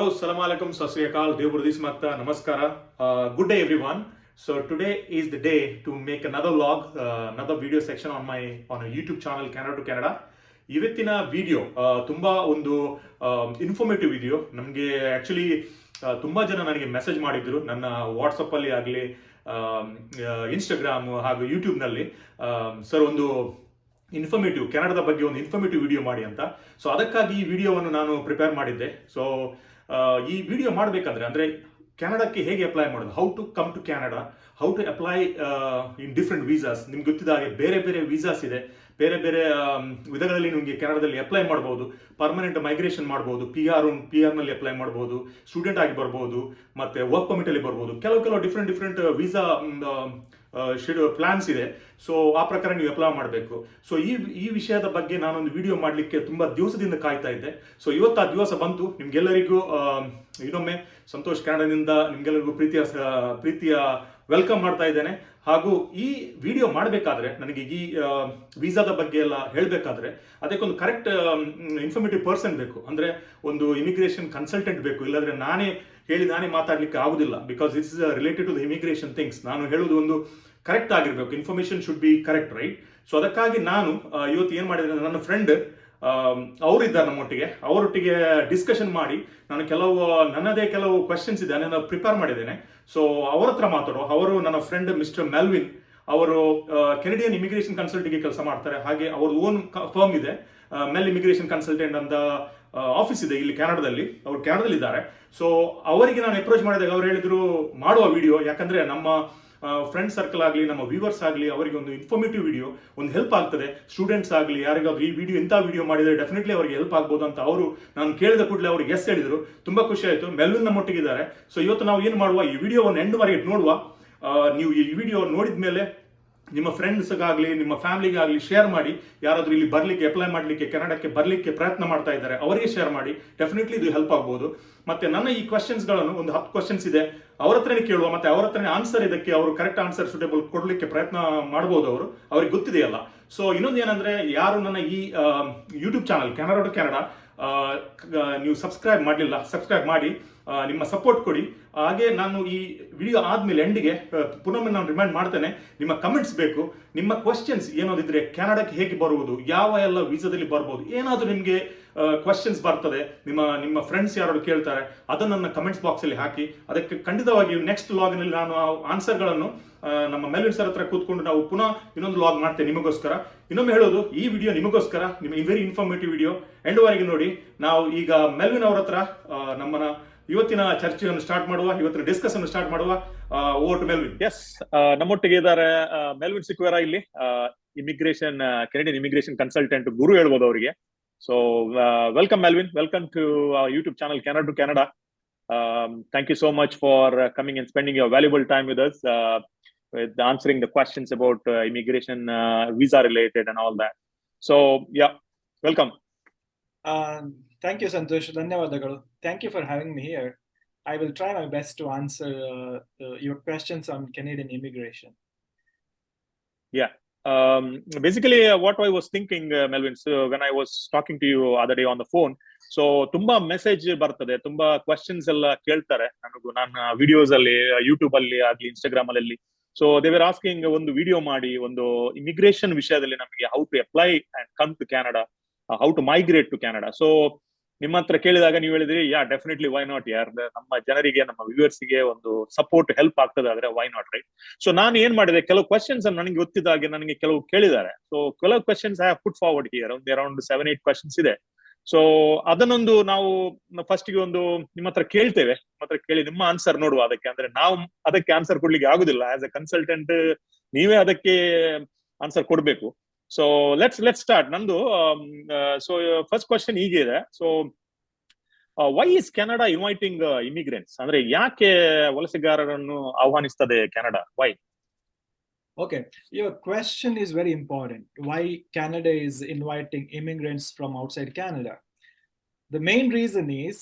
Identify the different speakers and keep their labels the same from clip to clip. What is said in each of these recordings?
Speaker 1: Hello, Assalamu alaikum, Sasriyakal, Devburdis Makta, Namaskara. Good day, everyone. So today is the day to make another vlog, another video section on a YouTube channel, Canada to Canada. ಇವತ್ತಿನ video ತುಂಬಾ ಒಂದು informative video. ನಮಗೆ actually ತುಂಬಾ ಜನ ನನಗೆ message ಮಾಡಿದ್ರು ನನ್ನ WhatsApp ಅಲ್ಲಿ ಆಗಲಿ, ಇನ್ಸ್ಟಾಗ್ರಾಮ್ ಹಾಗೂ ಯೂಟ್ಯೂಬ್ ನಲ್ಲಿ, ಸರ್ ಒಂದು ಇನ್ಫಾರ್ಮೇಟಿವ್ ಕೆನಡಾದ ಬಗ್ಗೆ ಒಂದು ಇನ್ಫಾರ್ಮೇಟಿವ್ ವಿಡಿಯೋ ಮಾಡಿ ಅಂತ. ಸೊ ಅದಕ್ಕಾಗಿ ಈ ವಿಡಿಯೋವನ್ನು ನಾನು ಪ್ರಿಪೇರ್ ಮಾಡಿದ್ದೆ. ಸೊ ಈ ವಿಡಿಯೋ ಮಾಡಬೇಕಾದ್ರೆ ಅಂದ್ರೆ ಕೆನಡಾಕ್ಕೆ ಹೇಗೆ ಅಪ್ಲೈ ಮಾಡೋದು, how to come to Canada, how to apply in different visas. ನಿಮ್ಗೆ ಗೊತ್ತಿದ್ದ ಹಾಗೆ ಬೇರೆ ಬೇರೆ ವೀಸಾಸ್ ಇದೆ, ಬೇರೆ ಬೇರೆ ವಿಧಗಳಲ್ಲಿ ನಿಮಗೆ ಕೆನಡಾದಲ್ಲಿ ಅಪ್ಲೈ ಮಾಡಬಹುದು. ಪರ್ಮನೆಂಟ್ ಮೈಗ್ರೇಷನ್ ಮಾಡಬಹುದು, ಪಿ ಆರ್ ನಲ್ಲಿ ಅಪ್ಲೈ ಮಾಡಬಹುದು, ಸ್ಟೂಡೆಂಟ್ ಆಗಿ ಬರ್ಬೋದು, ಮತ್ತೆ ವರ್ಕ್ ಪರ್ಮಿಟ್ ಅಲ್ಲಿ ಬರ್ಬೋದು. ಕೆಲವು ಡಿಫ್ರೆಂಟ್ ವೀಸಾ ಪ್ಲಾನ್ಸ್ ಇದೆ. ಸೊ ಆ ಪ್ರಕಾರ ನೀವು ಅಪ್ಲೈ ಮಾಡಬೇಕು. ಸೊ ಈ ವಿಷಯದ ಬಗ್ಗೆ ನಾನೊಂದು ವಿಡಿಯೋ ಮಾಡಲಿಕ್ಕೆ ತುಂಬಾ ದಿವಸದಿಂದ ಕಾಯ್ತಾ ಇದ್ದೆ. ಸೊ ಇವತ್ತು ಆ ದಿವಸ ಬಂತು. ನಿಮ್ಗೆಲ್ಲರಿಗೂ ಇನ್ನೊಮ್ಮೆ ಸಂತೋಷ್ ಕೆನಡಾದಿಂದ ನಿಮ್ಗೆಲ್ಲರಿಗೂ ಪ್ರೀತಿಯ ವೆಲ್ಕಮ್ ಮಾಡ್ತಾ ಇದ್ದೇನೆ. ಹಾಗೂ ಈ ವಿಡಿಯೋ ಮಾಡಬೇಕಾದ್ರೆ ನನಗೆ ಈ ವೀಸಾದ ಬಗ್ಗೆ ಎಲ್ಲ ಹೇಳಬೇಕಾದ್ರೆ ಅದಕ್ಕೊಂದು ಕರೆಕ್ಟ್ ಇನ್ಫಾರ್ಮೇಟಿವ್ ಪರ್ಸನ್ ಬೇಕು. ಅಂದ್ರೆ ಒಂದು ಇಮಿಗ್ರೇಷನ್ ಕನ್ಸಲ್ಟೆಂಟ್ ಬೇಕು. ಇಲ್ಲಾಂದ್ರೆ ನಾನೇ ಮಾತಾಡ್ಲಿಕ್ಕೆ ಆಗುದಿಲ್ಲ. Because it's related to the immigration things. ನಾನು ಹೇಳುವುದು ಒಂದು ಕರೆಕ್ಟ್ ಆಗಿರ್ಬೇಕು. Information should be correct, right? So ಅದಕ್ಕಾಗಿ ನಾನು ಇವತ್ತು ಏನ್ ಮಾಡಿದ್ರೆ, ನನ್ನ ಫ್ರೆಂಡ್ ಅವರಿದ್ದಾರೆ ನಮ್ಮೊಟ್ಟಿಗೆ, ಅವರೊಟ್ಟಿಗೆ ಡಿಸ್ಕಷನ್ ಮಾಡಿ ನಾನು ನನ್ನದೇ ಕೆಲವು ಕ್ವೆಶನ್ಸ್ ಇದೆ, ಅದನ್ನು ಪ್ರಿಪೇರ್ ಮಾಡಿದ್ದೇನೆ. ಸೊ ಅವರ ಹತ್ರ ಮಾತಾಡುವ. ಅವರು ನನ್ನ ಫ್ರೆಂಡ್ ಮಿಸ್ಟರ್ ಮೆಲ್ವಿನ್. ಅವರು ಕೆನಡಿಯನ್ ಇಮಿಗ್ರೇಷನ್ ಕನ್ಸಲ್ಟಿಗೆ ಕೆಲಸ ಮಾಡ್ತಾರೆ. ಹಾಗೆ ಅವ್ರ ಓನ್ ಫರ್ಮ್ ಇದೆ, ಮೆಲ್ ಇಮಿಗ್ರೇಷನ್ ಕನ್ಸಲ್ಟೆಂಟ್ ಅಂತ ಆಫೀಸ್ ಇದೆ ಇಲ್ಲಿ ಕೆನಡಾದಲ್ಲಿ. ಅವರು ಕೆನಡಾದಲ್ಲಿ ಇದ್ದಾರೆ. ಸೊ ಅವರಿಗೆ ನಾನು ಅಪ್ರೋಚ್ ಮಾಡಿದಾಗ ಅವ್ರು ಹೇಳಿದ್ರು ಮಾಡುವ ವಿಡಿಯೋ, ಯಾಕಂದ್ರೆ ನಮ್ಮ ಫ್ರೆಂಡ್ ಸರ್ಕಲ್ ಆಗಲಿ, ನಮ್ಮ ವ್ಯೂವರ್ಸ್ ಆಗಲಿ, ಅವರಿಗೆ ಒಂದು ಇನ್ಫಾರ್ಮೇಟಿವ್ ವಿಡಿಯೋ ಒಂದು ಹೆಲ್ಪ್ ಆಗ್ತದೆ. ಸ್ಟೂಡೆಂಟ್ಸ್ ಆಗಲಿ ಯಾರಿಗಾದ್ರೂ ಈ ಇಂಥ ವಿಡಿಯೋ ಮಾಡಿದರೆ ಡೆಫಿನೆಟ್ಲಿ ಅವರಿಗೆ ಹೆಲ್ಪ್ ಆಗ್ಬೋದು ಅಂತ ಅವರು ನಾನು ಕೇಳಿದ ಕೂಡಲೇ ಅವ್ರಿಗೆ ಎಸ್ ಹೇಳಿದ್ರು. ತುಂಬಾ ಖುಷಿ ಆಯಿತು. ಮೆಲ್ವಿನ್ ನಮ್ಮೊಟ್ಟಿಗಿದ್ದಾರೆ. ಸೊ ಇವತ್ತು ನಾವು ಏನು ಮಾಡುವ, ಈ ವಿಡಿಯೋವನ್ನು ಎಂಡ್ ವರೆಗೆ ನೋಡುವ. ನೀವು ಈ ವಿಡಿಯೋ ನೋಡಿದ ಮೇಲೆ ನಿಮ್ಮ ಫ್ರೆಂಡ್ಸ್ಗಾಗಲಿ, ನಿಮ್ಮ ಫ್ಯಾಮಿಲಿಗಾಗಲಿ ಶೇರ್ ಮಾಡಿ. ಯಾರಾದರೂ ಇಲ್ಲಿ ಬರ್ಲಿಕ್ಕೆ, ಅಪ್ಲೈ ಮಾಡಲಿಕ್ಕೆ, ಕೆನಡಾಕ್ಕೆ ಬರ್ಲಿಕ್ಕೆ ಪ್ರಯತ್ನ ಮಾಡ್ತಾ ಇದ್ದಾರೆ ಅವರಿಗೆ ಶೇರ್ ಮಾಡಿ. ಡೆಫಿನೆಟ್ಲಿ ಇದು ಹೆಲ್ಪ್ ಆಗ್ಬೋದು. ಮತ್ತೆ ನನ್ನ ಈ ಕ್ವಶನ್ಸ್ಗಳನ್ನು ಒಂದು 10 ಕ್ವಶನ್ಸ್ ಇದೆ, ಅವ್ರ ಹತ್ರನೇ ಕೇಳುವ. ಮತ್ತೆ ಅವ್ರ ಹತ್ರನೇ ಆನ್ಸರ್, ಇದಕ್ಕೆ ಅವರು ಕರೆಕ್ಟ್ ಆನ್ಸರ್ ಸೂಟೇಬಲ್ ಕೊಡ್ಲಿಕ್ಕೆ ಪ್ರಯತ್ನ ಮಾಡಬಹುದು. ಅವ್ರಿಗೆ ಗೊತ್ತಿದೆಯಲ್ಲ. ಸೊ ಇನ್ನೊಂದು ಏನಂದ್ರೆ, ಯಾರು ನನ್ನ ಈ YouTube channel Canada to Canada ನೀವು ಸಬ್ಸ್ಕ್ರೈಬ್ ಮಾಡಲಿಲ್ಲ, ಸಬ್ಸ್ಕ್ರೈಬ್ ಮಾಡಿ, ನಿಮ್ಮ ಸಪೋರ್ಟ್ ಕೊಡಿ. ಹಾಗೆ ನಾನು ಈ ವಿಡಿಯೋ ಆದ್ಮೇಲೆ ಎಂಡಿಗೆ ಪುನಃ ನಾನು ರಿಮೈಂಡ್ ಮಾಡ್ತೇನೆ, ನಿಮ್ಮ ಕಮೆಂಟ್ಸ್ ಬೇಕು. ನಿಮ್ಮ ಕ್ವಶನ್ಸ್ ಏನಾದಿದ್ರೆ, ಕೆನಡಾಕ್ಕೆ ಹೇಗೆ ಬರುವುದು, ಯಾವ ಎಲ್ಲ ವೀಸಾದಲ್ಲಿ ಬರ್ಬೋದು, ಏನಾದರೂ ನಿಮಗೆ ಕ್ವಶನ್ಸ್ ಬರ್ತದೆ, ನಿಮ್ಮ ಫ್ರೆಂಡ್ಸ್ ಯಾರು ಕೇಳ್ತಾರೆ, ಅದನ್ನು ನನ್ನ ಕಮೆಂಟ್ಸ್ ಬಾಕ್ಸ್ ಅಲ್ಲಿ ಹಾಕಿ. ಅದಕ್ಕೆ ಖಂಡಿತವಾಗಿ ನೆಕ್ಸ್ಟ್ ಲಾಗ್ನಲ್ಲಿ ನಾನು ಆ ಆನ್ಸರ್ಗಳನ್ನು ನಮ್ಮ ಮೆಲ್ವಿನ್ ಸರ್ ಹತ್ರ ಕೂತ್ಕೊಂಡು ನಾವು ಪುನಃ ಇನ್ನೊಂದು ಲಾಗ್ ಮಾಡ್ತೇನೆ ನಿಮಗೋಸ್ಕರ. ಇನ್ನೊಮ್ಮೆ ಹೇಳೋದು, ಈ ವಿಡಿಯೋ ನಿಮಗೋಸ್ಕರ, ನಿಮ್ಮ ವೆರಿ ಇನ್ಫಾರ್ಮೇಟಿವ್ ವಿಡಿಯೋ ಎಂಡ್ ವರೆಗೆ ನೋಡಿ. ನಾವು ಈಗ ಮೆಲ್ವಿನ್ ಅವ್ರ ಹತ್ರ ನಮ್ಮನ್ನ ಇವತ್ತಿನ ಚರ್ಚೆಯನ್ನು ಸ್ಟಾರ್ಟ್ ಮಾಡುವ, ಇವತ್ತಿನ ಡಿಸ್ಕಷನ್ ಸ್ಟಾರ್ಟ್ ಮಾಡುವ. Over to Melvin. ಎಸ್, ನಮ್ಮೊಟ್ಟಿಗೆ ಇದ್ದಾರೆ ಮೆಲ್ವಿನ್ ಸಿಕ್ವೇರಾ, ಇಲ್ಲಿ ಕೆನಡಿಯನ್ ಇಮಿಗ್ರೇಷನ್ ಕನ್ಸಲ್ಟೆಂಟ್, ಗುರು ಹೇಳ್ಬೋದು ಅವರಿಗೆ. So welcome Melvin, welcome to YouTube channel Canada to Canada. Thank you so much for coming and spending your valuable time with us, with answering the questions about immigration, visa related and all that. So yeah, welcome.
Speaker 2: Thank you, Santosh. Dhanyavadagalu. Thank you for having me here. I will try my best to answer your questions on Canadian immigration.
Speaker 1: Yeah. Basically, what I was thinking, Melwyn, so when I was talking to you other day on the phone, so ತುಂಬಾ message ಬರ್ತದೆ, ತುಂಬಾ questions ಎಲ್ಲ ಕೇಳ್ತಾರೆ ನನಗೂ, ನನ್ನ videos ಅಲ್ಲಿ, YouTube ಅಲ್ಲಿ ಆಗ್ಲಿ, ಇನ್ಸ್ಟಾಗ್ರಾಮ್ ಅಲ್ಲಿ. ಸೊ ದೇ ವರ್ ಆಸ್ಕಿಂಗ್ ಒಂದು ವಿಡಿಯೋ ಮಾಡಿ, ಒಂದು ಇಮಿಗ್ರೇಷನ್ ವಿಷಯದಲ್ಲಿ ನಮಗೆ how to apply and come to Canada, how to migrate to Canada. So ನಿಮ್ಮ ಹತ್ರ ಕೇಳಿದಾಗ ನೀವು ಹೇಳಿದ್ರಿ, ಯಾ ಡೆಫಿನೆಟ್ಲಿ ವೈ ನಾಟ್ ಯಾರ್, ನಮ್ಮ ಜನರಿಗೆ, ನಮ್ಮ ವ್ಯೂವರ್ಸ್ಗೆ ಒಂದು ಸಪೋರ್ಟ್ ಹೆಲ್ಪ್ ಆಗ್ತದೆ ಆದ್ರೆ ವೈ ನಾಟ್, ರೈಟ್? ಸೊ ನಾನು ಏನ್ ಮಾಡಿದೆ, ಕೆಲವು ಕ್ವಶನ್ಸ್ ನನಗೆ ಗೊತ್ತಿದ್ದ ಹಾಗೆ ನನಗೆ ಕೆಲವು ಕೇಳಿದ್ದಾರೆ. ಸೊ ಕೆಲವು questions I have put forward here, around 7-8 questions ಇದೆ. ಸೊ ಅದನ್ನೊಂದು ನಾವು ಫಸ್ಟ್ಗೆ ಒಂದು ನಿಮ್ಮ ಹತ್ರ ಕೇಳ್ತೇವೆ, ನಿಮ್ಮ ಹತ್ರ ಕೇಳಿ ನಿಮ್ಮ ಆನ್ಸರ್ ನೋಡುವ ಅದಕ್ಕೆ. ಅಂದ್ರೆ ನಾವು ಅದಕ್ಕೆ ಆನ್ಸರ್ ಕೊಡ್ಲಿಕ್ಕೆ ಆಗುದಿಲ್ಲ, ಆಸ್ ಎ ಕನ್ಸಲ್ಟೆಂಟ್ ನೀವೇ ಅದಕ್ಕೆ ಆನ್ಸರ್ ಕೊಡ್ಬೇಕು. So let's start. ನಂದು ಸೊ ಫಸ್ಟ್ ಕ್ವಶನ್ ಹೀಗೆ ಇದೆ. So why is Canada inviting immigrants? ಅಂದ್ರೆ ಯಾಕೆ ವಲಸೆಗಾರರನ್ನು ಆಹ್ವಾನಿಸ್ತದೆ Canada? Why?
Speaker 2: Okay, your question is very important. Why Canada is inviting immigrants from outside Canada? The main reason is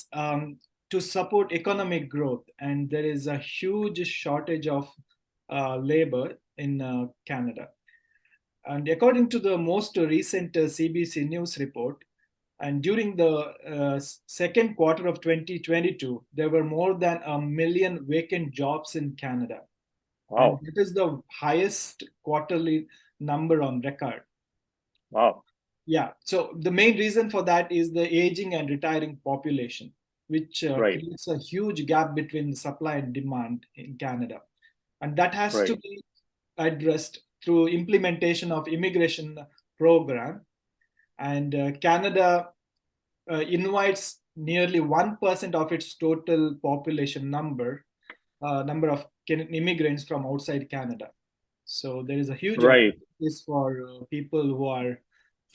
Speaker 2: to support economic growth, and there is a huge shortage of labor in Canada. And according to the most recent CBC News report, And during the second quarter of 2022, there were more than 1 million vacant jobs in Canada. And
Speaker 1: Wow.
Speaker 2: it is the highest quarterly number on record.
Speaker 1: Wow.
Speaker 2: Yeah. So the main reason for that is the aging and retiring population, which
Speaker 1: Right.
Speaker 2: creates a huge gap between the supply and demand in Canada. And that has to
Speaker 1: Right.
Speaker 2: be addressed through implementation of immigration program. And Canada invites nearly 1% of its total population number of immigrants from outside Canada. So there is a huge
Speaker 1: Right.
Speaker 2: opportunity for people who are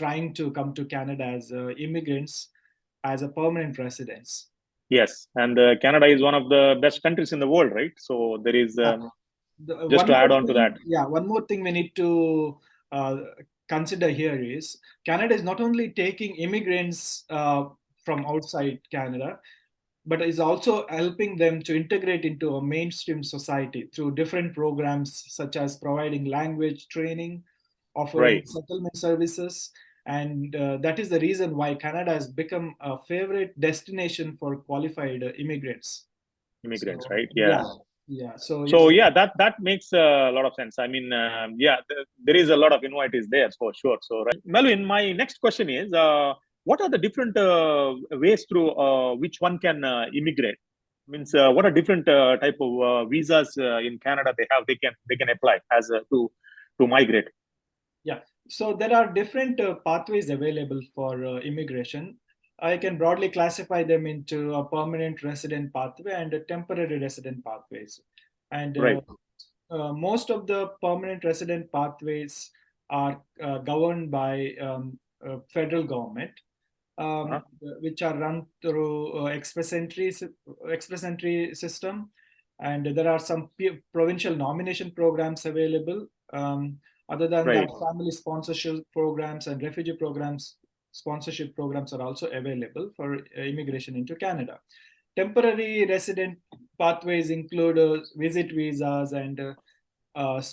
Speaker 2: trying to come to Canada as immigrants, as a permanent residents.
Speaker 1: Yes. And Canada is one of the best countries in the world, right? So there is
Speaker 2: Yeah.
Speaker 1: just
Speaker 2: One
Speaker 1: to
Speaker 2: more
Speaker 1: add on to
Speaker 2: thing,
Speaker 1: that.
Speaker 2: yeah, one more thing we need to uh, consider here is Canada is not only taking immigrants from outside Canada, but is also helping them to integrate into a mainstream society through different programs such as providing language training, offering
Speaker 1: Right.
Speaker 2: settlement services. And that is the reason why Canada has become a favorite destination for qualified immigrants.
Speaker 1: Immigrants,
Speaker 2: So,
Speaker 1: right?
Speaker 2: yeah,
Speaker 1: Yeah.
Speaker 2: yeah. So
Speaker 1: So
Speaker 2: it's
Speaker 1: yeah, that makes a lot of sense. I mean, yeah, there is a lot of invitees there for sure. So, right. Melvin, my next question is, what are the different ways through which one can immigrate? Means, what are different type of visas in Canada they can apply as to migrate?
Speaker 2: Yeah, so there are different pathways available for immigration. I can broadly classify them into a permanent resident pathway and a temporary resident pathways. And
Speaker 1: Right.
Speaker 2: most of the permanent resident pathways are governed by federal government,
Speaker 1: Uh-huh.
Speaker 2: which are run through express entry system, and there are some provincial nomination programs available. Other than that,
Speaker 1: Right.
Speaker 2: family sponsorship programs and refugee programs, sponsorship programs are also available for immigration into Canada. Temporary resident pathways include visit visas and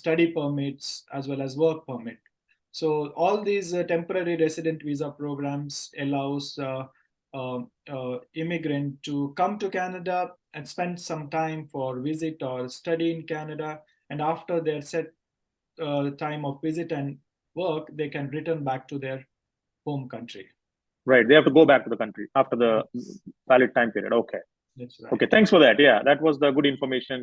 Speaker 2: study permits as well as work permit. So all these temporary resident visa programs allows immigrant to come to Canada and spend some time for visit or study in Canada, and after their set time of visit and work, they can return back to their home country.
Speaker 1: Right. They have to go back to the country after the
Speaker 2: Yes,
Speaker 1: valid time period. Okay.
Speaker 2: that's right.
Speaker 1: Okay. Thanks for that. Yeah, that was the good information.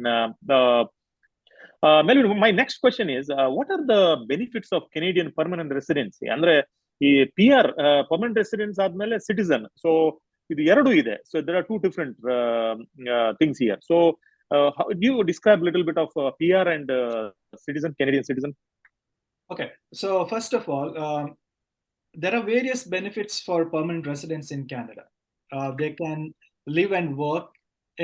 Speaker 1: Melvin, my next question is, what are the benefits of Canadian permanent residency? ಅಂದ್ರೆ ಈ P R permanent residence ಆದ್ಮೇಲೆ citizen so ಇದು ಎರಡು ಇದೆ so there are two different things here so you describe a little bit of PR and citizen, Canadian citizen?
Speaker 2: Okay, so first of all, there are various benefits for permanent residents in Canada. They can live and work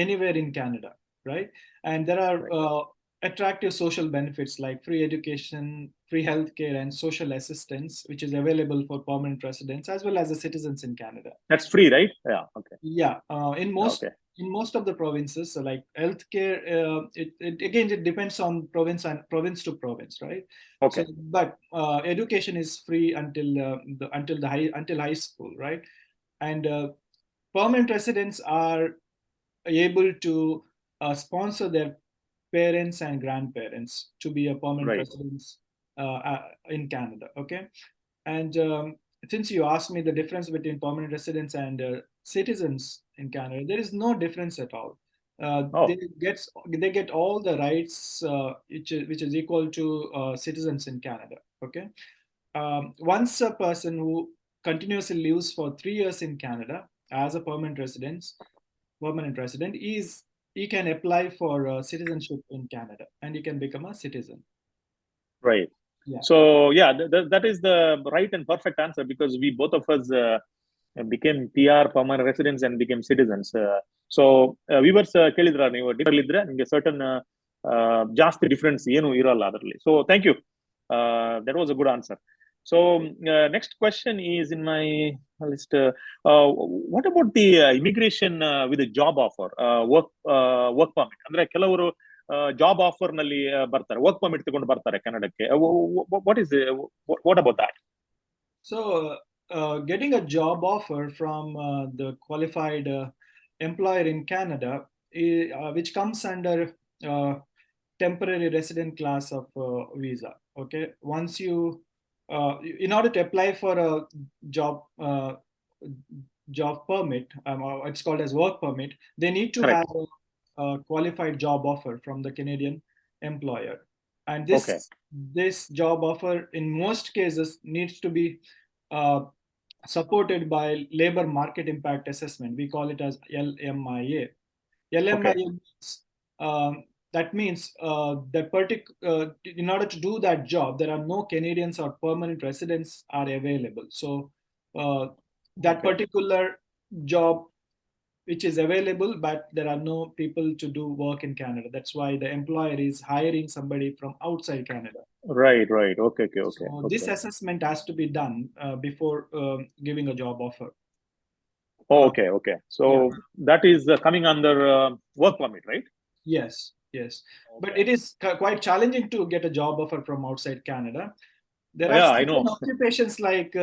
Speaker 2: anywhere in Canada, right? And there are
Speaker 1: Right.
Speaker 2: attractive social benefits like free education, free healthcare, and social assistance, which is available for permanent residents as well as the citizens in Canada.
Speaker 1: That's free, right? Yeah. Okay.
Speaker 2: Yeah,
Speaker 1: Okay.
Speaker 2: in most of the provinces, so like healthcare, it again it depends on province to province, right? So,
Speaker 1: Okay.
Speaker 2: but education is free until high school, right? And permanent residents are able to sponsor their parents and grandparents to be a permanent
Speaker 1: Right.
Speaker 2: residents in Canada. Okay, and since you asked me the difference between permanent residents and citizens in Canada, there is no difference at all.
Speaker 1: Oh,
Speaker 2: They get all the rights which is equal to citizens in Canada. Okay, once a person who continuously lives for 3 years in Canada as a permanent resident, he can apply for citizenship in Canada and he can become a citizen.
Speaker 1: right.
Speaker 2: Yeah.
Speaker 1: So yeah, that is the right and perfect answer because we both of us became PR permanent residents and became citizens. So viewers ಕೇಳಿದ್ರ ನೀವು differ ಇದ್ರೆ ನಿಮಗೆ certain ಜಾಸ್ತಿ difference ಏನು ಇರಲ್ಲ ಅದರಲ್ಲಿ. So thank you. That was a good answer. So next question is in my list. What about the immigration with a job offer, work permit? ಅಂದ್ರೆ ಕೆಲವರು ಜಾಬ್ ಆಫರ್ ನಲ್ಲಿ ಬರ್ತಾರೆ, ವರ್ಕ್ ಪರ್ಮಿಟ್ ತಗೊಂಡು ಬರ್ತಾರೆ ಕನ್ನಡಕ್ಕೆ. What is what about that?
Speaker 2: So getting a job offer from the qualified employer in Canada, which comes under temporary resident class of visa. Okay, once you, in order to apply for a job job permit, or it's called as work permit, they need to have
Speaker 1: Correct.
Speaker 2: a qualified job offer from the Canadian employer, and
Speaker 1: Okay.
Speaker 2: this job offer in most cases needs to be uh, supported by labor market impact assessment. We call it as LMIA. LMIA
Speaker 1: Okay.
Speaker 2: means, that means in order to do that job, there are no Canadians or permanent residents are available. So uh, that
Speaker 1: Okay.
Speaker 2: particular job which is available, but there are no people to do work in Canada. That's why the employer is hiring somebody from outside Canada.
Speaker 1: Right. Right. Okay. Okay. Okay.
Speaker 2: So this
Speaker 1: Okay.
Speaker 2: assessment has to be done before giving a job offer.
Speaker 1: Oh,
Speaker 2: Uh,
Speaker 1: okay. Okay.
Speaker 2: yeah.
Speaker 1: So that is coming under work permit, right?
Speaker 2: Yes. Yes. But
Speaker 1: Okay.
Speaker 2: it is quite challenging to get a job offer from outside Canada. There are
Speaker 1: Yeah, I
Speaker 2: certain
Speaker 1: know.
Speaker 2: occupations like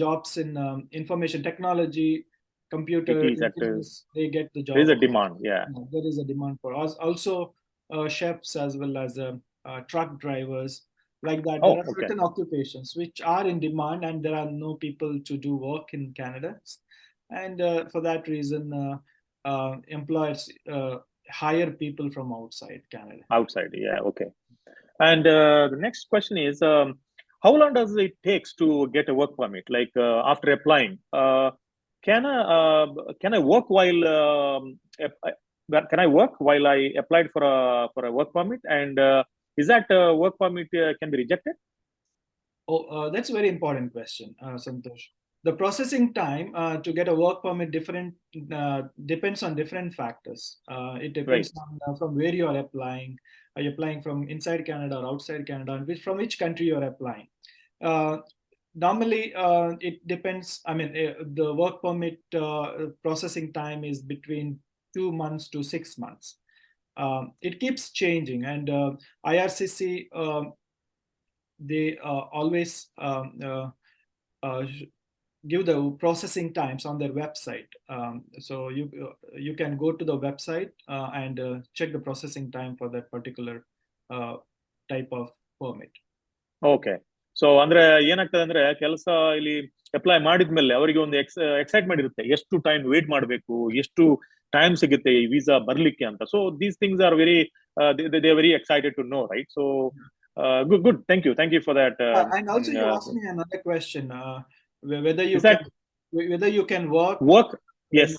Speaker 2: jobs in information technology,
Speaker 1: It
Speaker 2: computer
Speaker 1: is at
Speaker 2: engineers. They get the
Speaker 1: there is
Speaker 2: job
Speaker 1: a
Speaker 2: offer.
Speaker 1: demand. Yeah.
Speaker 2: There is a demand for us. Also, chefs as well as truck drivers. Like that, there
Speaker 1: Oh,
Speaker 2: are
Speaker 1: okay.
Speaker 2: certain occupations which are in demand, and there are no people to do work in Canada. And for that reason, employers hire people from outside Canada.
Speaker 1: Outside. Yeah. Okay. And the next question is, how long does it takes to get a work permit? Like after applying, can I work while can I work while I applied for a work permit? And is that work permit can be rejected?
Speaker 2: Oh, that's a very important question, Santosh. The processing time to get a work permit depends on different factors. It
Speaker 1: Right.
Speaker 2: depends on from where you are applying. Are you applying from inside Canada or outside Canada, and from which country you are applying? Uh, Normally, it depends. I mean, the work permit processing time is between 2 months to 6 months. It keeps changing, and IRCC, they always give the processing times on their website. So you can go to the website and check the processing time for that particular uh, type of permit.
Speaker 1: Okay so ಅಂದ್ರೆ ಏನಾಗ್ತದೆ ಅಂದ್ರೆ ಕೆಲಸ ಇಲ್ಲಿ apply ಮಾಡಿದ್ಮೇಲೆ ಅವರಿಗೆ ಒಂದು excitement ಇರುತ್ತೆ ಎಷ್ಟು ಟೈಮ್ ವೇಟ್ ಮಾಡಬೇಕು ಎಷ್ಟು ಟೈಮ್ ಸಿಗುತ್ತೆ ಈ ವೀಸಾ ಬರ್ಲಿಕ್ಕೆ ಅಂತ so these things are very they very excited to know right so good good thank you for that
Speaker 2: And also, you asked me another question: whether you
Speaker 1: is
Speaker 2: can
Speaker 1: that
Speaker 2: work
Speaker 1: work
Speaker 2: when
Speaker 1: yes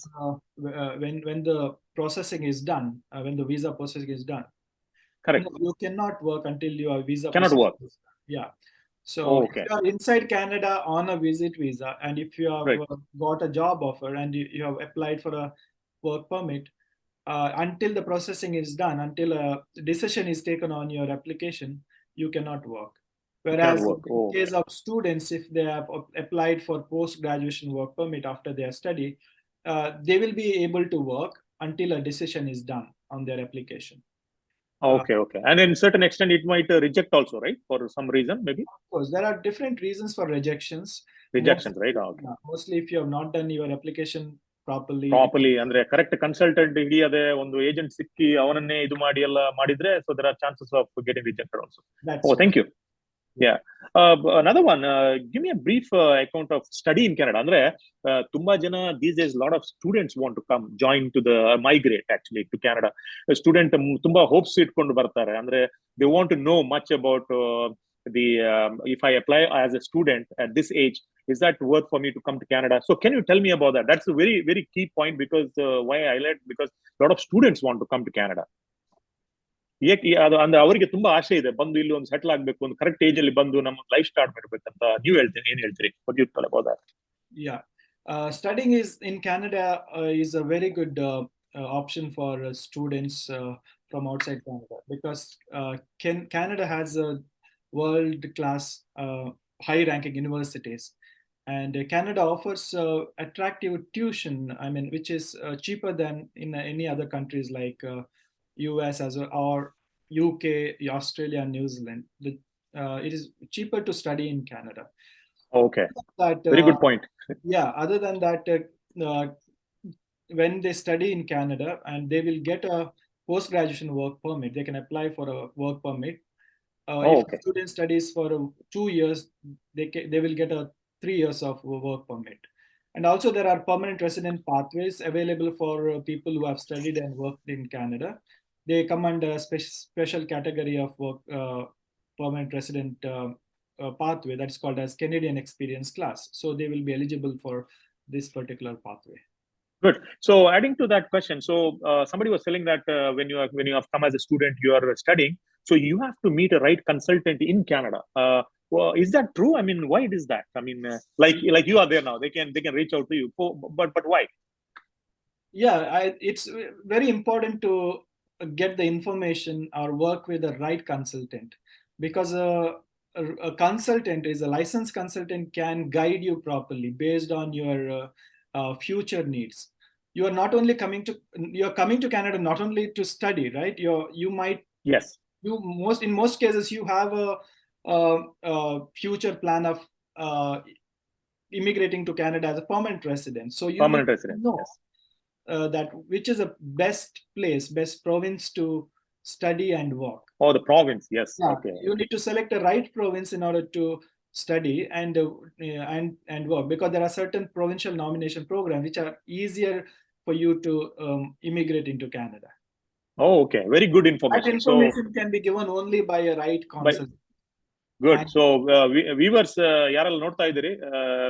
Speaker 2: when the processing is done, when the visa processing is done. No,
Speaker 1: correct
Speaker 2: you cannot work until your visa
Speaker 1: cannot
Speaker 2: processing
Speaker 1: work
Speaker 2: is done. Yeah. So if
Speaker 1: okay
Speaker 2: you are inside Canada on a visit visa, and if you have
Speaker 1: right
Speaker 2: got a job offer and you have applied for a work permit, until the processing is done, until a decision is taken on your application, you cannot work.
Speaker 1: Cannot
Speaker 2: Whereas
Speaker 1: work
Speaker 2: in
Speaker 1: okay
Speaker 2: case of students, if they have applied for post-graduation work permit after their study, they will be able to work until a decision is done on their application.
Speaker 1: okay okay and in certain extent it might reject also right for some reason maybe
Speaker 2: Of course, there are different reasons for rejections.
Speaker 1: rejections right okay
Speaker 2: Mostly, if you have not done your application properly,
Speaker 1: properly ಅಂದ್ರೆ correct consultant ಹಿಡಿಯದೆ ಒಂದು agent ಸಿಕ್ಕಿ ಅವನನ್ನೇ ಇದು ಮಾಡಿ ಎಲ್ಲ ಮಾಡಿದ್ರೆ so there are chances of getting rejected also
Speaker 2: that's
Speaker 1: oh
Speaker 2: right.
Speaker 1: Thank you
Speaker 2: Yeah.
Speaker 1: Yeah another one give me a brief account of study in Canada ಅಂದ್ರೆ ತುಂಬಾ ಜನ these days lot of students want to come join to the migrate actually to Canada student ತುಂಬಾ hopes ಇಟ್ಕೊಂಡು ಬರ್ತಾರೆ ಅಂದ್ರೆ they want to know much about the if I apply as a student at this age is that worth for me to come to Canada so can you tell me about that that's a very very key point because why I highlight because a lot of students want to come to Canada ಏಕೆ ಅದು ಅಂದ್ರೆ ಅವರಿಗೆ ತುಂಬಾ ಆಸೆ ಇದೆ ಬಂದು ಇಲ್ಲಿ ಒಂದು ಸೆಟಲ್ ಆಗ್ಬೇಕು ಒಂದು ಕರೆಕ್ಟ್ ಏಜ್ ಅಲ್ಲಿ ಬಂದು ನಮ್ಮ ಲೈಫ್ ಸ್ಟಾರ್ಟ್ ಮಾಡ್ಬೇಕಂತ ನೀವು ಹೇಳ್ತೀನಿ ಏನ್ ಹೇಳ್ತೀರಿ ಬಗ್ಗೆ about that
Speaker 2: Yeah. Studying is in Canada is a very good option for students from outside Canada, because Canada has a world-class high-ranking universities, and Canada offers attractive tuition. I mean, which is cheaper than in any other countries like US as well, or UK, Australia, and New Zealand. It is cheaper to study in Canada.
Speaker 3: Okay.
Speaker 2: That,
Speaker 3: Very good point.
Speaker 2: yeah, other than that, when they study in Canada and they will get a post-graduation work permit, they can apply for a work permit. If
Speaker 3: Okay.
Speaker 2: a student studies for 2 years, they will get a 3 years of work permit. And also there are permanent resident pathways available for people who have studied and worked in Canada. They come under a special category of work, permanent resident pathway that's called as Canadian Experience Class. So they will be eligible for this particular pathway.
Speaker 3: Good. So adding to that question, so somebody was telling that when you have come as a student, you are studying, so you have to meet a right consultant in Canada. Well, is that true? I mean, why is that? I mean, like you are there now, they can reach out to you. But why?
Speaker 2: Yeah, it's very important to get the information or work with the right consultant, because a consultant is a licensed consultant can guide you properly based on your future needs. You are not only coming to you're coming to Canada not only to study, right? You might
Speaker 3: Yes.
Speaker 2: in most cases you have a future plan of immigrating to Canada as a permanent resident. So you need
Speaker 3: Permanent
Speaker 2: to
Speaker 3: resident.
Speaker 2: know
Speaker 3: Yes.
Speaker 2: that which is the best place, best province to study and work.
Speaker 3: Oh, the province. Yes.
Speaker 2: Yeah,
Speaker 3: Okay.
Speaker 2: you need to select the right province in order to study and work, because there are certain provincial nomination programs which are easier for you to immigrate into Canada.
Speaker 3: Oh, okay. Very good
Speaker 2: That
Speaker 3: information.
Speaker 2: information can be given only by a right consultant.
Speaker 3: Good
Speaker 2: And
Speaker 3: so viewers ಯಾರೆಲ್ಲ ನೋಡ್ತಾ ಇದ್ದೀರಿ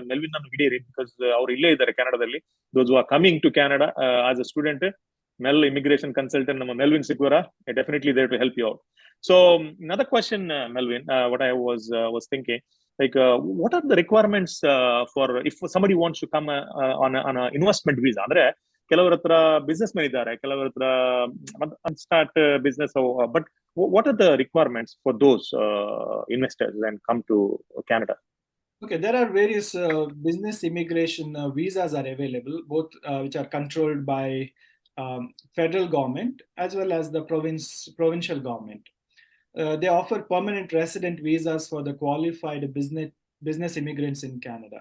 Speaker 3: Melvin ಅನ್ನು ಹಿಡಿಯಿರಿ, because ಅವ್ರು ಇಲ್ಲೇ ಇದ್ದಾರೆ ಕೆನಡಾದಲ್ಲಿ. Those are coming to Canada as a student, Mel Immigration Consultant, ನಮ್ಮ Melwyn Sequeira, definitely there to help you out. So another question, Melwyn, what I was thinking, like what are the requirements for if somebody wants to come on a investment visa? ಅಂದ್ರೆ ಕೆಲವರ ಹತ್ರ business man ಇದ್ದಾರೆ, ಕೆಲವರ ಹತ್ರ start business, but what are the requirements for those investors and come to Canada?
Speaker 2: okay, there are various business immigration visas are available, both which are controlled by federal government as well as the provincial government. They offer permanent resident visas for the qualified business immigrants in Canada.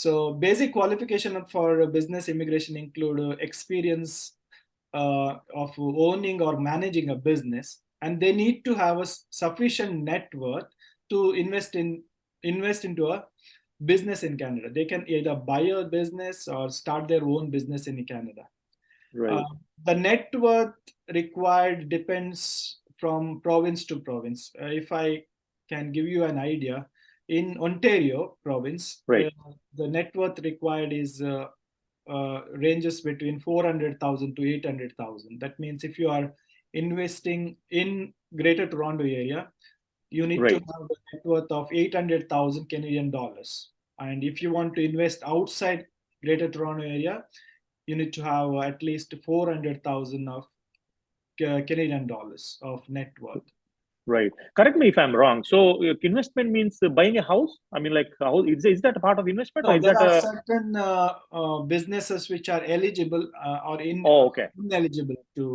Speaker 2: So basic qualification for business immigration include experience of owning or managing a business, and they need to have a sufficient net worth to invest into a business in Canada. They can either buy a business or start their own business in Canada.
Speaker 3: Right.
Speaker 2: The net worth required depends from province to province. If I can give you an idea, in Ontario province,
Speaker 3: Right.
Speaker 2: the net worth required is ranges between 400,000 to 800,000. That means if you are investing in Greater Toronto area, you need to
Speaker 3: Right.
Speaker 2: have a net worth of 800,000 Canadian dollars. And if you want to invest outside Greater Toronto area, you need to have at least 400,000 of Canadian dollars of net worth.
Speaker 3: Right. Correct me if I'm wrong. So investment means buying a house. I mean, like, is that a part of investment, or
Speaker 2: No,
Speaker 3: is
Speaker 2: there
Speaker 3: that
Speaker 2: are
Speaker 3: a?
Speaker 2: certain businesses which are eligible or
Speaker 3: Oh, okay.
Speaker 2: ineligible to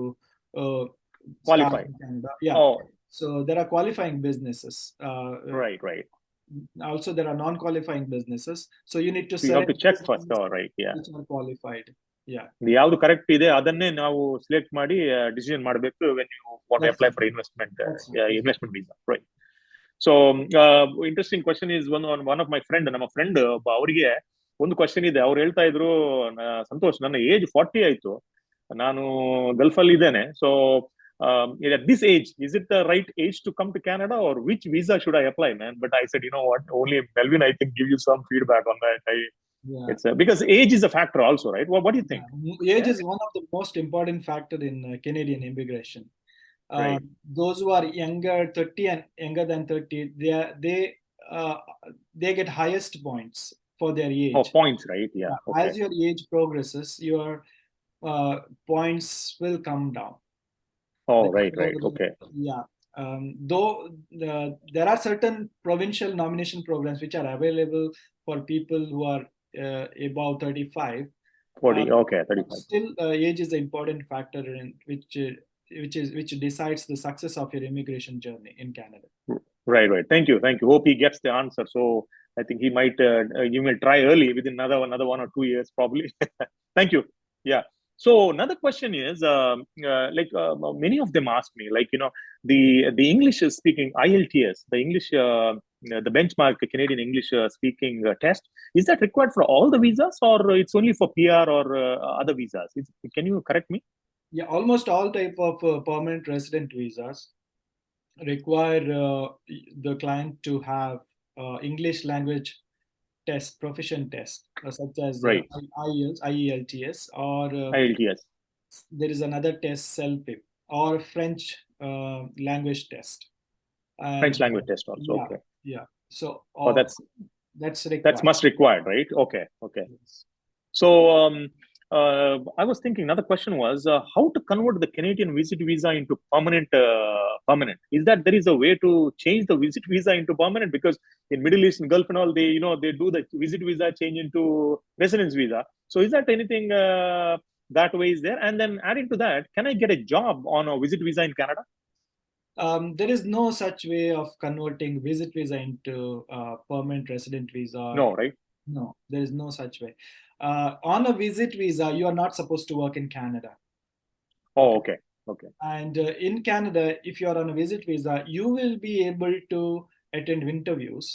Speaker 3: Qualify.
Speaker 2: start in Canada. Yeah.
Speaker 3: Oh,
Speaker 2: So there are qualifying businesses.
Speaker 3: right, right.
Speaker 2: Also, there are non-qualifying businesses. So you need to
Speaker 3: So you have
Speaker 2: select
Speaker 3: to check first.
Speaker 2: businesses
Speaker 3: Oh, right. Yeah.
Speaker 2: which are qualified. Yeah.
Speaker 3: ಯಾವ್ದು correct ಇದೆ ಅದನ್ನೇ ನಾವು select ಮಾಡಿ decision ಮಾಡಬೇಕು when you want to
Speaker 2: That's
Speaker 3: apply
Speaker 2: right.
Speaker 3: For investment
Speaker 2: That's right.
Speaker 3: Investment visa, right? So interesting question is one of my friend, ನಮ್ಮ friend ಅವರಿಗೆ ಒಂದು question ಇದೆ. ಅವ್ರು ಹೇಳ್ತಾ ಇದ್ರು, ಸಂತೋಷ್, ನನ್ನ ಏಜ್ 40 ಆಯ್ತು, ನಾನು ಗಲ್ಫ್ ಅಲ್ಲಿ ಇದ್ದೇನೆ, so at this age, is it the right age to come to Canada, or which visa should I apply, man? But I said, you know what, only Melwyn I can give you some feedback on that.
Speaker 2: Yeah.
Speaker 3: It's because age is a factor also, right? What do you think?
Speaker 2: Yeah. Age is one of the most important factor in Canadian immigration.
Speaker 3: Right.
Speaker 2: Those who are younger 30 and younger than 30, they get highest points for their age.
Speaker 3: Oh, points, right? Yeah. Okay.
Speaker 2: As your age progresses, your points will come down.
Speaker 3: Oh, right, right. Okay.
Speaker 2: Yeah. Though there are certain provincial nomination programs which are available for people who are above 35.
Speaker 3: 40. Okay, 35.
Speaker 2: Still, age is an important factor in which decides the success of your immigration journey in Canada.
Speaker 3: Right, right. Thank you. Hope he gets the answer. So I think you may try early within another 1 or 2 years probably. Thank you. Yeah. So another question is, many of them ask me, the English speaking IELTS, the English, the benchmark Canadian English speaking test, is that required for all the visas, or it's only for PR or other visas? Can you correct me?
Speaker 2: Yeah, almost all type of permanent resident visas require the client to have English language test, proficient test, such as
Speaker 3: Right.
Speaker 2: IELTS, or
Speaker 3: IELTS.
Speaker 2: there is another test, CELPIP, or French language test. And,
Speaker 3: French language test also.
Speaker 2: Yeah,
Speaker 3: okay.
Speaker 2: yeah. So
Speaker 3: Oh,
Speaker 2: that's required.
Speaker 3: That's must required, right? Okay. Okay.
Speaker 2: Yes.
Speaker 3: So I was thinking another question was how to convert the Canadian visit visa into permanent. Permanent, is that there is a way to change the visit visa into permanent? Because in Middle East and Gulf and all, they do the visit visa change into residence visa. So is that anything that way is there? And then adding to that, can I get a job on a visit visa in Canada?
Speaker 2: There is no such way of converting visit visa into permanent resident visa.
Speaker 3: No, right?
Speaker 2: No, there is no such way. On a visit visa, you are not supposed to work in Canada.
Speaker 3: Oh, okay. Okay.
Speaker 2: And in Canada, if you are on a visit visa, you will be able to attend interviews.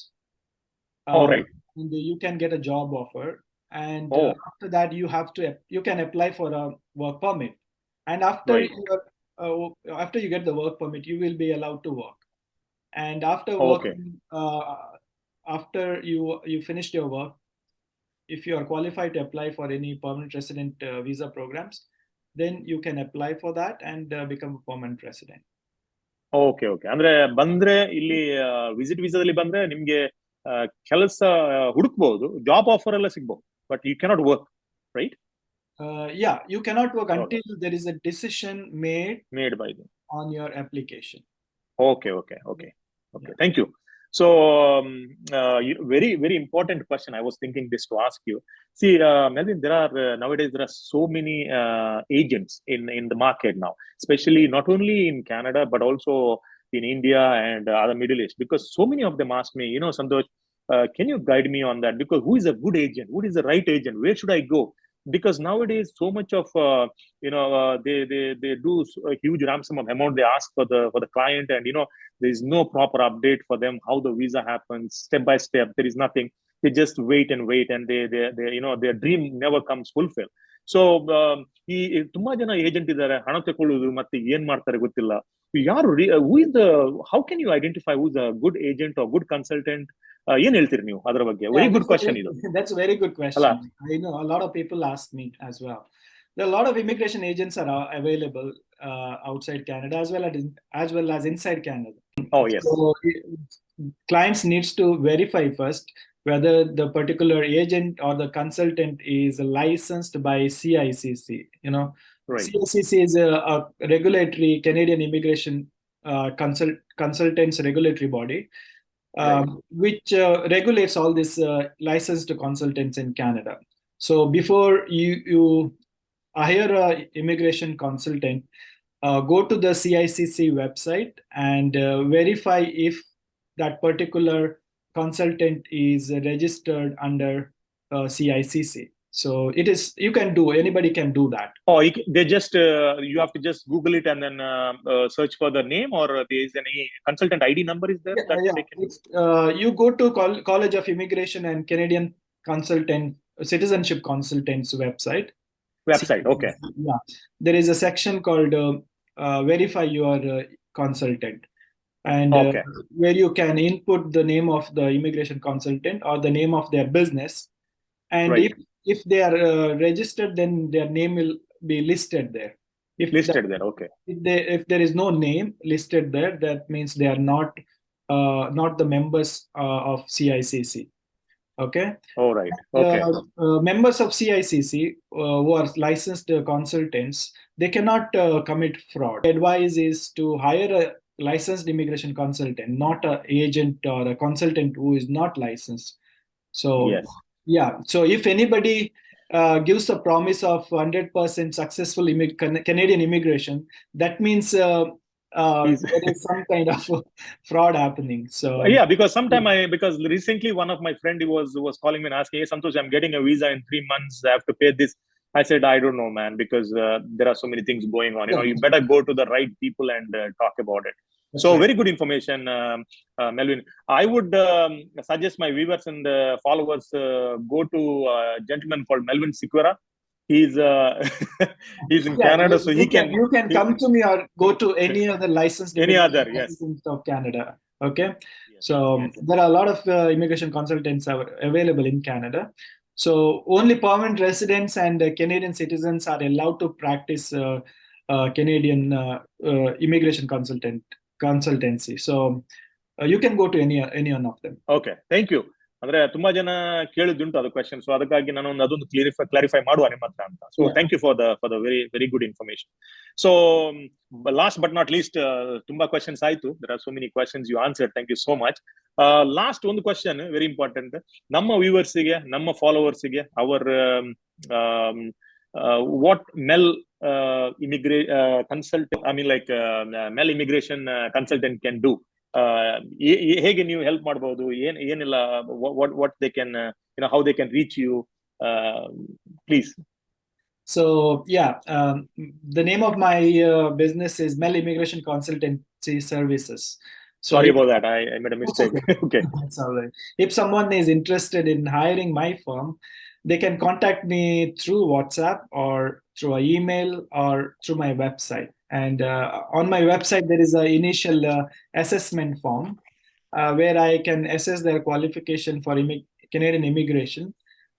Speaker 3: All right.
Speaker 2: And you can get a job offer. And
Speaker 3: Oh.
Speaker 2: after that, you can apply for a work permit. And after
Speaker 3: Right.
Speaker 2: after you get the work permit, you will be allowed to work. And after
Speaker 3: Okay.
Speaker 2: working, after you finished your work, if you are qualified to apply for any permanent resident visa programs, then you can apply for that and become a permanent resident.
Speaker 3: Okay okay ಅಂದ್ರೆ ಬಂದ್ರೆ ಇಲ್ಲಿ visit ವೀಸಾದಲ್ಲಿ ಬಂದ್ರೆ ನಿಮ್ಗೆ ಕೆಲಸ ಹುಡುಕ್ಬಹುದು, job offer ಎಲ್ಲ ಸಿಗ್ಬಹುದು, but you cannot work, right?
Speaker 2: Yeah, you cannot work until there is a decision made
Speaker 3: by them
Speaker 2: on your application.
Speaker 3: Okay. Thank you. So very very important question I was thinking this to ask you. See, Melvyn, nowadays there are so many agents in the market now, especially not only in Canada but also in India and other Middle East, because so many of them ask me, Santosh, can you guide me on that? Because who is a good agent? Who is the right agent? Where should I go? Because nowadays so much of they do a huge ransom of amount they ask for the client, and there is no proper update for them how the visa happens step by step. There is nothing. They just wait and they their dream never comes fulfilled. So ಈ ತುಂಬಾ ಜನ agent ಇದ್ದಾರೆ, ಹಣ ತಗೊಳ್ಳೋದು ಮತ್ತೆ ಏನ್ ಮಾಡ್ತಾರೆ ಗೊತ್ತಿಲ್ಲ. ಯಾರು how can you identify who's a good agent or good consultant? ಏನ್ ಹೇಳ್ತೀರಿ ನೀವು ಅದರ ಬಗ್ಗೆ? ವೆರಿ ಗುಡ್ ಕ್ವೆಶ್ಚನ್ ಇದು.
Speaker 2: That's a very good question. I know a lot of people ask me as well. There are a lot of immigration agents are available outside Canada as well as inside Canada.
Speaker 3: Oh yes.
Speaker 2: So clients needs to verify first whether the particular agent or the consultant is licensed by CICC.
Speaker 3: Right.
Speaker 2: CICC is a regulatory Canadian immigration consultants regulatory body, which regulates all these licensed consultants in Canada. So before you hire an immigration consultant, go to the CICC website and verify if that particular consultant is registered under CICC. So anybody can do that.
Speaker 3: Oh, they just you have to just Google it and then search for the name, or there is any consultant ID number is there?
Speaker 2: You go to College of Immigration and Canadian Citizenship Consultants website.
Speaker 3: Okay.
Speaker 2: Yeah, there is a section called verify your consultant, and where you can input the name of the immigration consultant or the name of their business, and if they are registered, then their name will be listed there.
Speaker 3: Okay.
Speaker 2: If there is no name listed there, that means they are not the members of CICC. Okay.
Speaker 3: All right. Okay.
Speaker 2: Members of CICC who are licensed consultants, they cannot commit fraud. The advice is to hire a licensed immigration consultant, not an agent or a consultant who is not licensed. So
Speaker 3: yes.
Speaker 2: Yeah. So if anybody gives a promise of 100% successful Canadian immigration, that means there is some kind of fraud happening. So
Speaker 3: yeah, because because recently one of my friend was calling me and asking, hey Santosh, I'm getting a visa in 3 months, I have to pay this. I said, I don't know, man, because there are so many things going on. You better go to the right people and talk about it. So
Speaker 2: right.
Speaker 3: very good information, Melwyn. I would suggest my viewers and followers go to a gentleman called Melwyn Sequeira. He's he's in Canada, so
Speaker 2: you can come to me or go to any other licensed
Speaker 3: any other, yes,
Speaker 2: consultant of Canada. Okay,
Speaker 3: yes,
Speaker 2: so
Speaker 3: yes.
Speaker 2: there are a lot of immigration consultants are available in Canada. So only permanent residents and Canadian citizens are allowed to practice Canadian immigration consultancy. So you can go to any one of them.
Speaker 3: Okay, thank you. ಅಂದ್ರೆ ತುಂಬಾ ಜನ ಕೇಳಿದ್ದುಂಟು ಅದು question, so ಅದಕ್ಕಾಗಿ ನಾನು ಅದೊಂದು clarify ಮಾಡುವ ನಿಮ್ಮ ಹತ್ರ ಅಂತ. So thank you for the very very good information. So last but not least, ತುಂಬಾ ಕ್ವೆಶನ್ಸ್ ಆಯ್ತು. There are so many questions you answered. Thank you so much. Last ಒಂದು ಕ್ವೆಶನ್ ವೆರಿ ಇಂಪಾರ್ಟೆಂಟ್ ನಮ್ಮ viewers ಗೆ, ನಮ್ಮ followers ಗೆ, our what Mel Mel Immigration Consultant can do. ಹೇಗೆ ನೀವು help ಮಾಡಬಹುದು, ಏನಿಲ್ಲ, what they can how they can reach you, please.
Speaker 2: So yeah, the name of my business is Mel Immigration Consultancy Services. So
Speaker 3: sorry about that, I made a mistake. Okay.
Speaker 2: That's all right. If someone is interested in hiring my firm, they can contact me through WhatsApp or through an email or through my website. And on my website, there is an initial assessment form where I can assess their qualification for Canadian immigration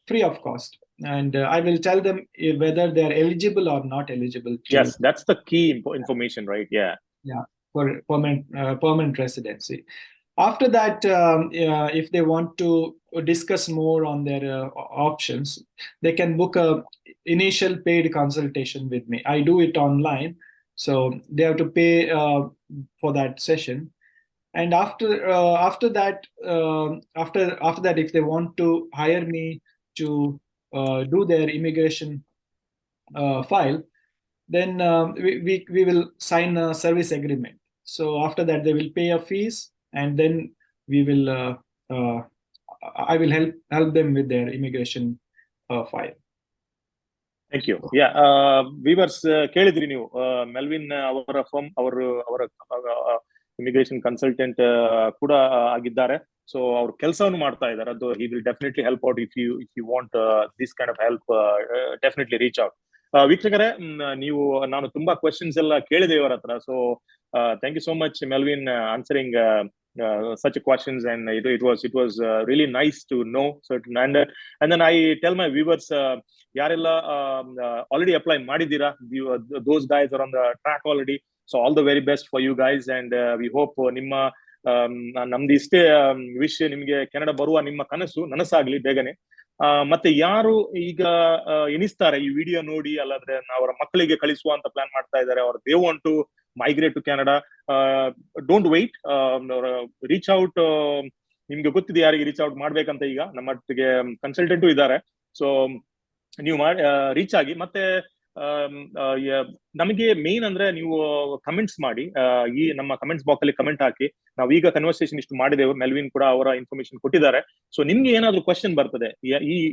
Speaker 2: free of cost. And I will tell them whether they are eligible or not eligible.
Speaker 3: Yes, that's the key information, right? Yeah.
Speaker 2: Yeah, for permanent residency. After that, if they want to discuss more on their options, they can book a initial paid consultation with me. I do it online, so they have to pay for that session. And after that, if they want to hire me to do their immigration file, then we will sign a service agreement. So after that, they will pay a fees, and then we will I will help them with their immigration file.
Speaker 3: Thank you. Yeah, viewers, ಕೇಳಿದ್ರಿ ನೀವು Melvin ಅವರ firm ಅವರ immigration consultant ಕೂಡ ಆಗಿದ್ದಾರೆ. So ಅವ್ರ ಕೆಲಸವನ್ನು ಮಾಡ್ತಾ ಇದ್ದಾರೆ. ಅದು he will definitely help out. If you want this kind of help, definitely reach out. ವೀಕ್ಷಕರೇ, ನಾನು ತುಂಬಾ ಕ್ವೆಶನ್ಸ್ ಎಲ್ಲ ಕೇಳಿದೆ ಇವರ ಹತ್ರ. So thank you so much Melvin answering such questions, and it was really nice to know certain. And then I tell my viewers, ಯಾರೆಲ್ಲ already apply ಮಾಡಿದ್ದೀರಾ, those guys are on the track already. So all the very best for you guys, and we hope ನಿಮ್ಮ ನಮ್ದು ಇಷ್ಟೇ wish, ನಿಮ್ಗೆ Canada ಬರುವ ನಿಮ್ಮ ಕನಸು ನನಸಾಗ್ಲಿ ಬೇಗನೆ. ಮತ್ತೆ ಯಾರು ಈಗ ಎನಿಸ್ತಾರೆ ಈ ವಿಡಿಯೋ ನೋಡಿ, ಅಲ್ಲಾದ್ರೆ ಅವರ ಮಕ್ಕಳಿಗೆ ಕಳಿಸುವ ಅಂತ ಪ್ಲಾನ್ ಮಾಡ್ತಾ ಇದ್ದಾರೆ, or they want to migrate to Canada, don't wait, reach out. ನಿಮ್ಗೆ ಗೊತ್ತಿದೆ ಯಾರಿಗೆ ರೀಚ್ ಔಟ್ ಮಾಡ್ಬೇಕಂತ. ಈಗ ನಮ್ಮ ಒಟ್ಟಿಗೆ ಕನ್ಸಲ್ಟೆಂಟು ಇದ್ದಾರೆ. ಸೊ ನೀವು ರೀಚ್ ಆಗಿ. ಮತ್ತೆ ನಮಗೆ ಮೇನ್ ಅಂದ್ರೆ ನೀವು ಕಮೆಂಟ್ಸ್ ಮಾಡಿ, ಈ ನಮ್ಮ ಕಮೆಂಟ್ಸ್ ಬಾಕ್ಸ್ ಅಲ್ಲಿ ಕಮೆಂಟ್ ಹಾಕಿ. ನಾವು ಈಗ ಕನ್ವರ್ಸೇಷನ್ ಇಷ್ಟು ಮಾಡಿದೆವು, ಮೆಲ್ವಿನ್ ಕೂಡ ಅವರ ಇನ್ಫಾರ್ಮೇಶನ್ ಕೊಟ್ಟಿದ್ದಾರೆ. ಸೊ ನಿಮ್ಗೆ ಏನಾದ್ರು ಕ್ವಶನ್ ಬರ್ತದೆ,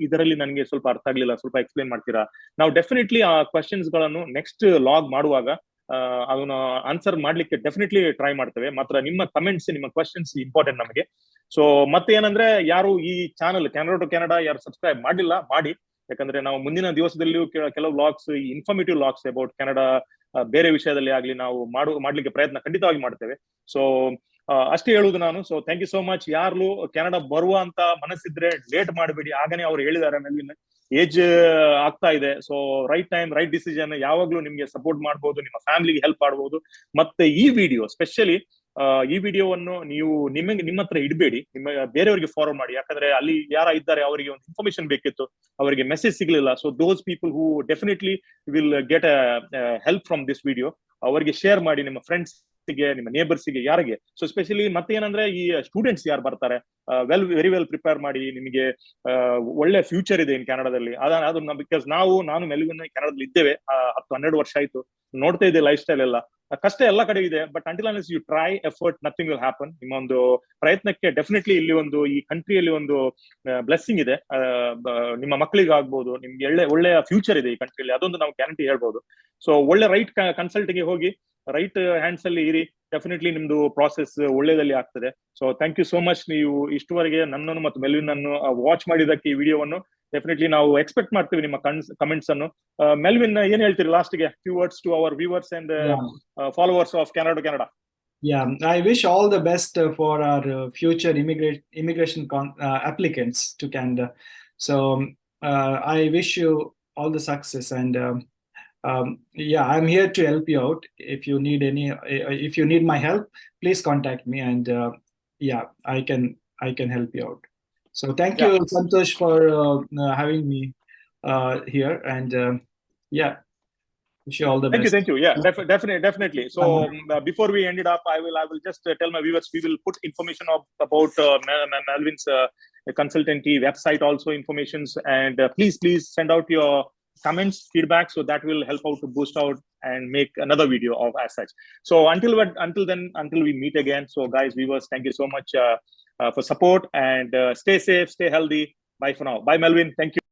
Speaker 3: ಇದರಲ್ಲಿ ನನಗೆ ಸ್ವಲ್ಪ ಅರ್ಥ ಆಗ್ಲಿಲ್ಲ, ಸ್ವಲ್ಪ ಎಕ್ಸ್ಪ್ಲೇನ್ ಮಾಡ್ತೀರಾ, ನಾವು ಡೆಫಿನೆಟ್ಲಿ ಆ ಕ್ವಶನ್ಸ್ ಗಳನ್ನು ನೆಕ್ಸ್ಟ್ ಲಾಗ್ ಮಾಡುವಾಗ ಅದನ್ನ ಆನ್ಸರ್ ಮಾಡ್ಲಿಕ್ಕೆ ಡೆಫಿನೆಟ್ಲಿ ಟ್ರೈ ಮಾಡ್ತೇವೆ. ಮಾತ್ರ ನಿಮ್ಮ ಕಮೆಂಟ್ಸ್, ನಿಮ್ಮ ಕ್ವಶನ್ಸ್ ಇಂಪಾರ್ಟೆಂಟ್ ನಮಗೆ. ಸೊ ಮತ್ತೆ ಏನಂದ್ರೆ, ಯಾರು ಈ ಚಾನಲ್ ಕ್ಯಾನಡಾ ಟು ಕೆನಡಾ ಯಾರು ಸಬ್ಸ್ಕ್ರೈಬ್ ಮಾಡಿಲ್ಲ, ಮಾಡಿ. ಯಾಕಂದ್ರೆ ನಾವು ಮುಂದಿನ ದಿವಸದಲ್ಲಿಯೂ ಕೆಲವು logs, informative logs about Canada ಬೇರೆ ವಿಷಯದಲ್ಲಿ ಆಗ್ಲಿ ನಾವು ಮಾಡ್ಲಿಕ್ಕೆ ಪ್ರಯತ್ನ ಖಂಡಿತವಾಗಿ ಮಾಡ್ತೇವೆ. ಸೊ ಅಷ್ಟೇ ಹೇಳುವುದು ನಾನು. So thank you so much. ಯಾರು ಕೆನಡಾ ಬರುವ ಅಂತ ಮನಸ್ಸಿದ್ರೆ ಲೇಟ್ ಮಾಡಬೇಡಿ. ಆಗನೇ ಅವ್ರು ಹೇಳಿದ್ದಾರೆ, ಮೆಲ್ವಿನ್ ಏಜ್ ಆಗ್ತಾ ಇದೆ. So right time, right decision. ಯಾವಾಗ್ಲೂ ನಿಮ್ಗೆ ಸಪೋರ್ಟ್ ಮಾಡ್ಬೋದು, ನಿಮ್ಮ ಫ್ಯಾಮಿಲಿಗೆ ಹೆಲ್ಪ್ ಮಾಡ್ಬೋದು. ಮತ್ತೆ ಈ ವಿಡಿಯೋ ಸ್ಪೆಷಲಿ, ಈ ವಿಡಿಯೋವನ್ನು ನೀವು ನಿಮ್ಮ ಹತ್ರ ಇಡಬೇಡಿ, ನಿಮ್ಮ ಬೇರೆಯವರಿಗೆ ಫಾರ್ವರ್ಡ್ ಮಾಡಿ. ಯಾಕಂದ್ರೆ ಅಲ್ಲಿ ಯಾರ ಇದ್ದಾರೆ, ಅವರಿಗೆ ಒಂದು ಇನ್ಫಾರ್ಮೇಶನ್ ಬೇಕಿತ್ತು, ಅವರಿಗೆ ಮೆಸೇಜ್ ಸಿಗ್ಲಿಲ್ಲ. So those people who definitely will get help from this video, ಅವರಿಗೆ ಶೇರ್ ಮಾಡಿ ನಿಮ್ಮ ಫ್ರೆಂಡ್ಸ್ ಗೆ ನಿಮ್ಮ ನೇಬರ್ಸ್ ಗೆ ಯಾರಿಗೆ. ಸೊ ಸ್ಪೆಷಲಿ ಮತ್ತೆ ಏನಂದ್ರೆ ಈ ಸ್ಟೂಡೆಂಟ್ಸ್ ಯಾರು ಬರ್ತಾರೆ ವೆರಿ ವೆಲ್ ಪ್ರಿಪೇರ್ ಮಾಡಿ, ನಿಮಗೆ ಒಳ್ಳೆ ಫ್ಯೂಚರ್ ಇದೆ ಇನ್ ಕೆನಡಾದಲ್ಲಿ. ಅದು ಬಿಕಾಸ್ ನಾನು ಮೆಲ್ವಿನ್ ಕೆನಡಾದಲ್ಲಿ ಇದ್ದೇವೆ 10-12 ವರ್ಷ ಆಯ್ತು, ನೋಡ್ತಾ ಇದ್ದೆ ಲೈಫ್ ಸ್ಟೈಲ್ ಎಲ್ಲ. ಕಷ್ಟ ಎಲ್ಲ ಕಡೆ ಇದೆ, but until unless you try effort nothing will happen. ನಿಮ್ಮ ಒಂದು ಪ್ರಯತ್ನಕ್ಕೆ ಡೆಫಿನೆಟ್ಲಿ ಇಲ್ಲಿ ಈ ಕಂಟ್ರಿಯಲ್ಲಿ ಒಂದು ಬ್ಲೆಸ್ಸಿಂಗ್ ಇದೆ. ನಿಮ್ಮ ಮಕ್ಕಳಿಗೆ ಆಗ್ಬಹುದು, ನಿಮ್ಗೆ ಒಳ್ಳೆಯ ಫ್ಯೂಚರ್ ಇದೆ ಈ ಕಂಟ್ರಿಯಲ್ಲಿ, ಅದೊಂದು ನಾವು ಗ್ಯಾರಂಟಿ ಹೇಳ್ಬಹುದು. ಸೊ ಒಳ್ಳೆ ರೈಟ್ ಕನ್ಸಲ್ಟ್ಗೆ ಹೋಗಿ ರೈಟ್ ಹ್ಯಾಂಡ್ಸ್ ಅಲ್ಲಿ ಇರಿ, ಡೆಫಿನೆಟ್ಲಿ ನಿಮ್ದು ಪ್ರಾಸೆಸ್ ಒಳ್ಳೆದಲ್ಲಿ ಆಗ್ತದೆ. So thank you so much. ನೀವು ಇಷ್ಟುವರೆಗೆ ನನ್ನನ್ನು ಮತ್ತು ಮೆಲ್ವಿನ್ ಅನ್ನು ವಾಚ್ ಮಾಡಿದಕ್ಕೆ ಈ ವಿಡಿಯೋವನ್ನು ಡೆಫಿನೆಟ್ಲಿ ನಾವು ಎಕ್ಸ್ಪೆಕ್ಟ್ ಮಾಡ್ತೀವಿ ನಿಮ್ಮ ಕಮೆಂಟ್ಸ್ ಅನ್ನು. ಮೆಲ್ವಿನ್, ಏನ್ ಹೇಳ್ತೀರಿ ಲಾಸ್ಟ್ ಗೆ few words to our viewers and followers of Canada to Canada?
Speaker 2: Yeah, I wish all the best for our future immigration applicants to Canada. So I wish you all the success, and yeah, I'm here to help you out. If you need my help, please contact me, and yeah, I can help you out. So thank you, Santosh, for having me here, and yeah. Wish you all the best.
Speaker 3: Thank you. Yeah, definitely. So before we end it up, I will just tell my viewers, we will put information about Melwyn's consultancy website, also informations, and please send out your comments, feedback, so that will help out to boost out and make another video of as such. So until we meet again. So guys, viewers, thank you so much for support, and stay safe, stay healthy. Bye for now. Bye, Melwyn. Thank you.